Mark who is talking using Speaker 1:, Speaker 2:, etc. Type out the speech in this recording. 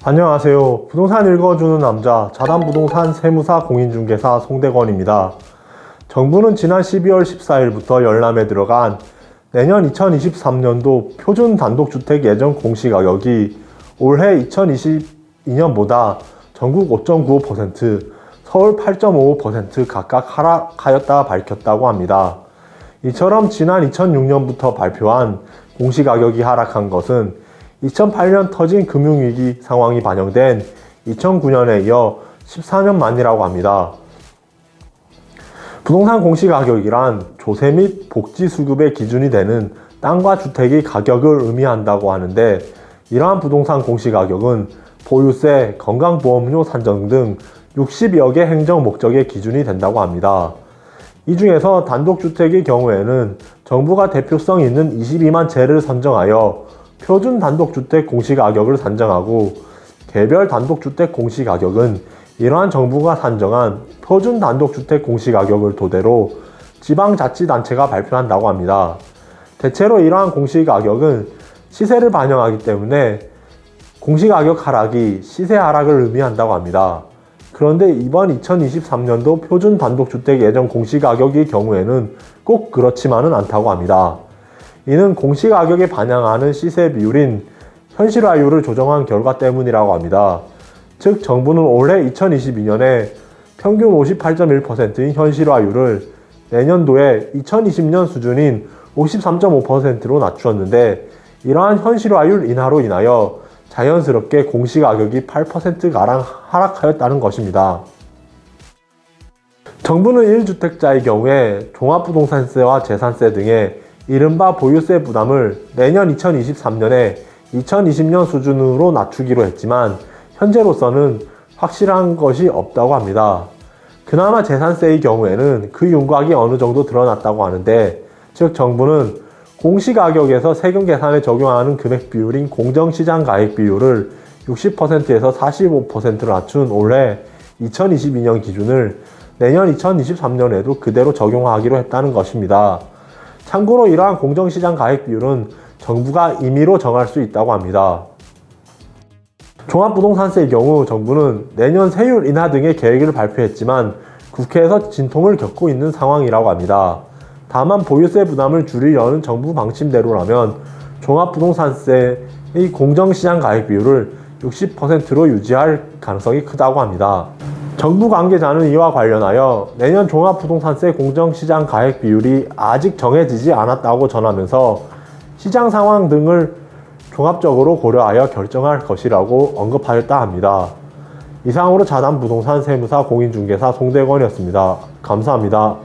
Speaker 1: 안녕하세요. 부동산 읽어주는 남자 자담부동산 세무사 공인중개사 송대건입니다. 정부는 지난 12월 14일부터 열람에 들어간 내년 2023년도 표준 단독주택 예정 공시가격이 올해 2022년보다 전국 5.95%, 서울 8.55% 각각 하락하였다 밝혔다고 합니다. 이처럼 지난 2006년부터 발표한 공시가격이 하락한 것은 2008년 터진 금융위기 상황이 반영된 2009년에 이어 14년 만이라고 합니다. 부동산 공시가격이란 조세 및 복지 수급의 기준이 되는 땅과 주택의 가격을 의미한다고 하는데, 이러한 부동산 공시가격은 보유세, 건강보험료 산정 등 60여 개 행정 목적의 기준이 된다고 합니다. 이 중에서 단독주택의 경우에는 정부가 대표성 있는 22만 채를 선정하여 표준 단독주택 공시가격을 산정하고, 개별 단독주택 공시가격은 이러한 정부가 산정한 표준 단독주택 공시가격을 토대로 지방자치단체가 발표한다고 합니다. 대체로 이러한 공시가격은 시세를 반영하기 때문에 공시가격 하락이 시세 하락을 의미한다고 합니다. 그런데 이번 2023년도 표준 단독주택 예정 공시가격의 경우에는 꼭 그렇지만은 않다고 합니다. 이는 공시가격에 반영하는 시세 비율인 현실화율을 조정한 결과 때문이라고 합니다. 즉, 정부는 올해 2022년에 평균 58.1%인 현실화율을 내년도에 2020년 수준인 53.5%로 낮추었는데, 이러한 현실화율 인하로 인하여 자연스럽게 공시가격이 8%가량 하락하였다는 것입니다. 정부는 1주택자의 경우에 종합부동산세와 재산세 등의 이른바 보유세 부담을 내년 2023년에 2020년 수준으로 낮추기로 했지만, 현재로서는 확실한 것이 없다고 합니다. 그나마 재산세의 경우에는 그 윤곽이 어느 정도 드러났다고 하는데, 즉 정부는 공시가격에서 세금 계산에 적용하는 금액 비율인 공정시장가액 비율을 60%에서 45%로 낮춘 올해 2022년 기준을 내년 2023년에도 그대로 적용하기로 했다는 것입니다. 참고로 이러한 공정시장 가액 비율은 정부가 임의로 정할 수 있다고 합니다. 종합부동산세의 경우 정부는 내년 세율 인하 등의 계획을 발표했지만 국회에서 진통을 겪고 있는 상황이라고 합니다. 다만 보유세 부담을 줄이려는 정부 방침대로라면 종합부동산세의 공정시장 가액 비율을 60%로 유지할 가능성이 크다고 합니다. 정부 관계자는 이와 관련하여 내년 종합부동산세 공정시장 가액 비율이 아직 정해지지 않았다고 전하면서 시장 상황 등을 종합적으로 고려하여 결정할 것이라고 언급하였다 합니다. 이상으로 자담부동산 세무사 공인중개사 송대건이었습니다. 감사합니다.